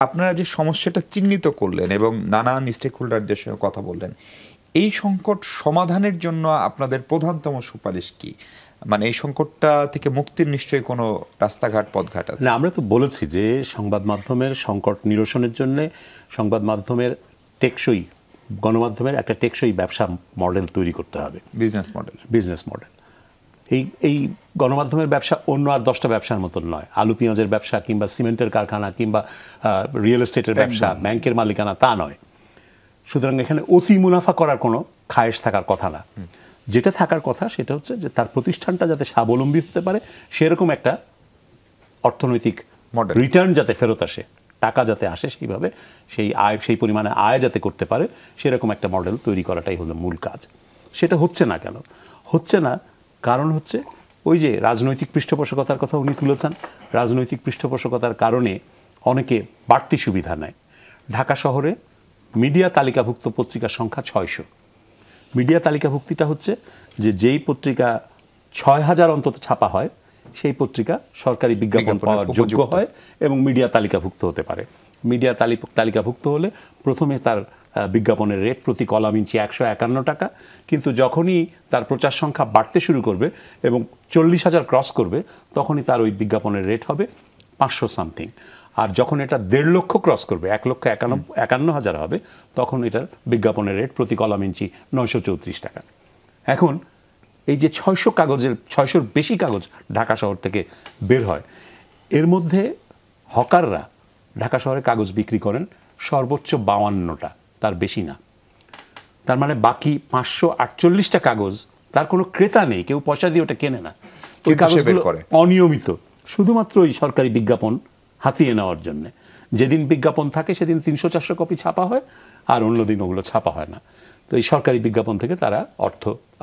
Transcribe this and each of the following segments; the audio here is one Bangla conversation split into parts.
আপনারা যে সমস্যাটা চিহ্নিত করলেন এবং নানান স্টেক হোল্ডারদের সঙ্গে কথা বললেন, এই সংকট সমাধানের জন্য আপনাদের প্রধানতম সুপারিশ কি? মানে এই সংকটটা থেকে মুক্তির নিশ্চয়ই কোনো রাস্তাঘাট পথঘাট আছে? না, আমরা তো বলেছি যে সংবাদ মাধ্যমের সংকট নিরসনের জন্য সংবাদ মাধ্যমের টেকসই, গণমাধ্যমের একটা টেকসই ব্যবসা মডেল তৈরি করতে হবে। Business model. এই গণমাধ্যমের ব্যবসা অন্য আর 10টা ব্যবসার মতন নয়। আলু পেঁয়াজের ব্যবসা কিংবা সিমেন্টের কারখানা কিংবা রিয়েল এস্টেটের ব্যবসা, ব্যাংকের মালিকানা তা নয়। সুতরাং এখানে অতি মুনাফা করার কোনো খায়েশ থাকার কথা না। যেটা থাকার কথা সেটা হচ্ছে যে তার প্রতিষ্ঠানটা যাতে স্বাবলম্বী হতে পারে, সেরকম একটা অর্থনৈতিক রিটার্ন যাতে ফেরত আসে, টাকা যাতে আসে সেইভাবে, সেই পরিমাণে আয় যাতে করতে পারে, সেরকম একটা মডেল তৈরি করাটাই হলো মূল কাজ। সেটা হচ্ছে না কেন? হচ্ছে না কারণ হচ্ছে ওই যে রাজনৈতিক পৃষ্ঠপোষকতার কথা উনি তুলেছেন। রাজনৈতিক পৃষ্ঠপোষকতার কারণে অনেকে বাড়তি সুবিধা নেয়। ঢাকা শহরে মিডিয়া তালিকাভুক্ত পত্রিকার সংখ্যা 600। মিডিয়া তালিকাভুক্তিটা হচ্ছে যে যেই পত্রিকা 6000 অন্তত ছাপা হয় সেই পত্রিকা সরকারি বিজ্ঞাপন পাওয়ার যোগ্য হয় এবং মিডিয়া তালিকাভুক্ত হতে পারে। মিডিয়া তালিকাভুক্ত হলে প্রথমে তার বিজ্ঞাপনের রেট প্রতি কলাম ইঞ্চি 151 টাকা, কিন্তু যখনই তার প্রচার সংখ্যা বাড়তে শুরু করবে এবং 40,000 ক্রস করবে তখনই তার ওই বিজ্ঞাপনের রেট হবে 500 সামথিং। আর যখন এটা 1.5 লক্ষ ক্রস করবে, 1,51,000 হবে, তখন এটার বিজ্ঞাপনের রেট প্রতি কলাম ইঞ্চি 934 টাকা। এখন এই যে 600-র বেশি কাগজ ঢাকা শহর থেকে বের হয়, এর মধ্যে হকাররা ঢাকা শহরে কাগজ বিক্রি করেন সর্বোচ্চ 52টা, তার বেশি না। তার মানে বাকি 548টা কাগজ তার কোনো ক্রেতা নেই, কেউ পয়সা দিয়ে ওটা কেনে না। ওই কাগজগুলো অনিয়মিত, শুধুমাত্র ওই সরকারি বিজ্ঞাপন হাতিয়ে নেওয়ার জন্য। যেদিন বিজ্ঞাপন থাকে সেদিন 300-400 কপি ছাপা হয়, আর অন্য দিন ওগুলো ছাপা হয় না। তো এই সরকারি বিজ্ঞাপন থেকে তারা অর্থ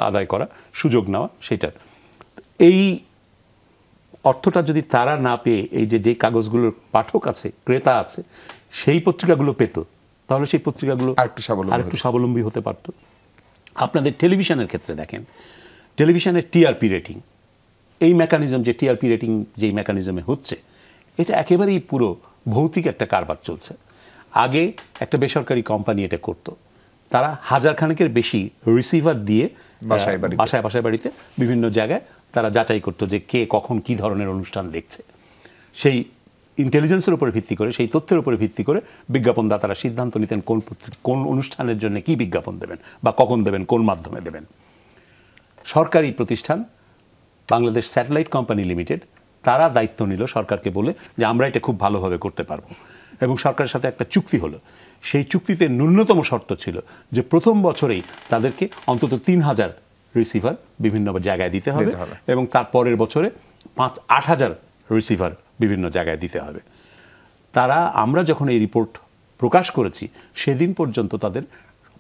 আদায় করা, সুযোগ নেওয়া, সেটার এই অর্থটা যদি তারা না পেয়ে এই যে কাগজগুলোর পাঠক আছে, ক্রেতা আছে, সেই পত্রিকাগুলো পেত, তাহলে সেই পত্রিকাগুলো আরেকটু স্বাবলম্বী হতে পারত। আপনাদের টেলিভিশনের ক্ষেত্রে দেখেন, টেলিভিশনের টিআরপি রেটিং, এই মেকানিজম, যে টিআরপি রেটিং যেই মেকানিজমে হচ্ছে, এটা একেবারেই পুরো ভৌতিক একটা কারবার চলছে। আগে একটা বেসরকারি কোম্পানি এটা করত, তারা 1000 খানেকের বেশি রিসিভার দিয়ে বাসায় বাড়িতে বিভিন্ন জায়গায় তারা যাচাই করতো যে কে কখন কি ধরনের অনুষ্ঠান দেখছে। সেই ইন্টেলিজেন্সের উপরে ভিত্তি করে, সেই তথ্যের উপরে ভিত্তি করে বিজ্ঞাপনদাতারা সিদ্ধান্ত নিতেন কোন অনুষ্ঠানের জন্য কি বিজ্ঞাপন দেবেন বা কখন দেবেন, কোন মাধ্যমে দেবেন। সরকারি প্রতিষ্ঠান বাংলাদেশ স্যাটেলাইট কোম্পানি লিমিটেড, তারা দায়িত্ব নিল সরকারকে বলে যে আমরা এটা খুব ভালোভাবে করতে পারবো, এবং সরকারের সাথে একটা চুক্তি হলো। সেই চুক্তিতে ন্যূনতম শর্ত ছিল যে প্রথম বছরেই তাদেরকে অন্তত 3000 রিসিভার বিভিন্ন জায়গায় দিতে হবে এবং তার পরের বছরে 8,000 রিসিভার বিভিন্ন জায়গায় দিতে হবে। তারা, আমরা যখন এই রিপোর্ট প্রকাশ করেছি সেদিন পর্যন্ত তাদের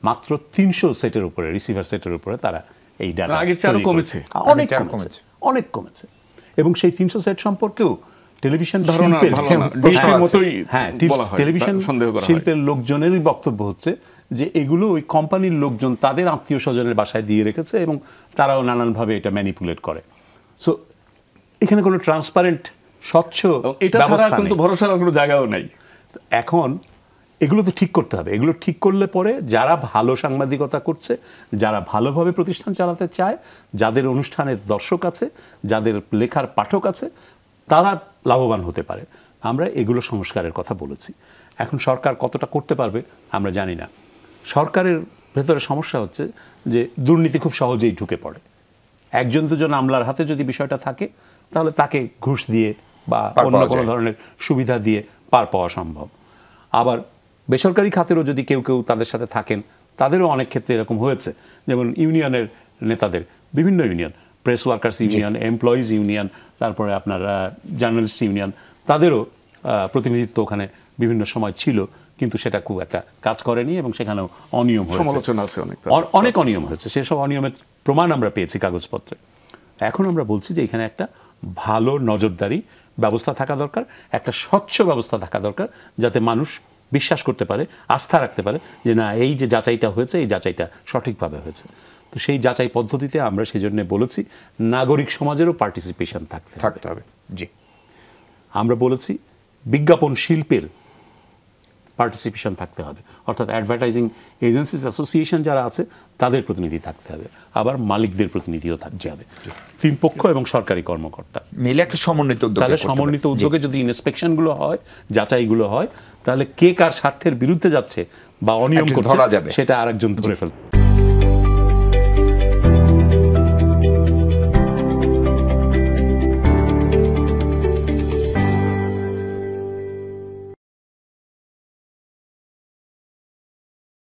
মাত্র 300 সেটের উপরে, রিসিভার সেটের উপরে তারা এই ডাটা অনেক কমেছে। এবং সেই 300 সেট সম্পর্কেও টেলিভিশন শিল্পের লোকজনেরই বক্তব্য হচ্ছে যে এগুলো ওই কোম্পানির লোকজন তাদের আত্মীয় স্বজনের বাসায় দিয়ে রেখেছে এবং তারাও নানানভাবে এটা ম্যানিপুলেট করে। সো এখানে কোনো ট্রান্সপারেন্ট, স্বচ্ছ, এটা ছাড়া কিন্তু ভরসার কোনো জায়গাও নাই। এখন এগুলো তো ঠিক করতে হবে। এগুলো ঠিক করলে পরে যারা ভালো সাংবাদিকতা করছে, যারা ভালোভাবে প্রতিষ্ঠান চালাতে চায়, যাদের অনুষ্ঠানের দর্শক আছে, যাদের লেখার পাঠক আছে, তারা লাভবান হতে পারে। আমরা এগুলো সংস্কারের কথা বলেছি। এখন সরকার কতটা করতে পারবে আমরা জানি না। সরকারের ভেতরে সমস্যা হচ্ছে যে দুর্নীতি খুব সহজেই ঢুকে পড়ে। একজন দুজন আমলার হাতে যদি বিষয়টা থাকে, তাহলে তাকে ঘুষ দিয়ে বা অন্য কোনো ধরনের সুবিধা দিয়ে পার পাওয়া সম্ভব। আবার বেসরকারি খাতেরও যদি কেউ তাদের সাথে থাকেন, তাদেরও অনেক ক্ষেত্রে এরকম হয়েছে। যেমন ইউনিয়নের নেতাদের, বিভিন্ন union, press workers union, employees union, তারপরে আপনার জার্নালিস্ট ইউনিয়ন, তাদেরও প্রতিনিধিত্ব ওখানে বিভিন্ন সময় ছিল, কিন্তু সেটা খুব একটা কাজ করেনি এবং সেখানেও অনিয়ম হয়েছে, সমালোচনা আছে, অনেক অনিয়ম হয়েছে। সেসব অনিয়মের প্রমাণ আমরা পেয়েছি কাগজপত্রে। এখন আমরা বলছি যে এখানে একটা ভালো নজরদারি ব্যবস্থা থাকা দরকার, একটা স্বচ্ছ ব্যবস্থা থাকা দরকার, যাতে মানুষ বিশ্বাস করতে পারে, আস্থা রাখতে পারে যে না, এই যে যাচাইটা হয়েছে, এই যাচাইটা সঠিকভাবে হয়েছে। তো সেই যাচাই পদ্ধতিতে আমরা সেই জন্য বলেছি নাগরিক সমাজেরও পার্টিসিপেশন থাকতে হবে। জি, আমরা বলেছি বিজ্ঞাপন শিল্পের পার্টিসিপেশন থাকতে হবে, অর্থাৎ অ্যাডভার্টাইজিং এজেন্সিস অ্যাসোসিয়েশন যারা আছে তাদের প্রতিনিধি থাকতে হবে, আবার মালিকদের প্রতিনিধিও থাকতে হবে, 3 পক্ষ এবং সরকারি কর্মকর্তা মিলে একটা সমন্বিত উদ্যোগ। তাহলে সমন্বিত উদ্যোগে যদি ইন্সপেকশনগুলো হয়, যাচাইগুলো হয়, তাহলে কে কার স্বার্থের বিরুদ্ধে যাচ্ছে বা অনিয়ম করছে সেটা আরেকজন ধরে ফেলবে।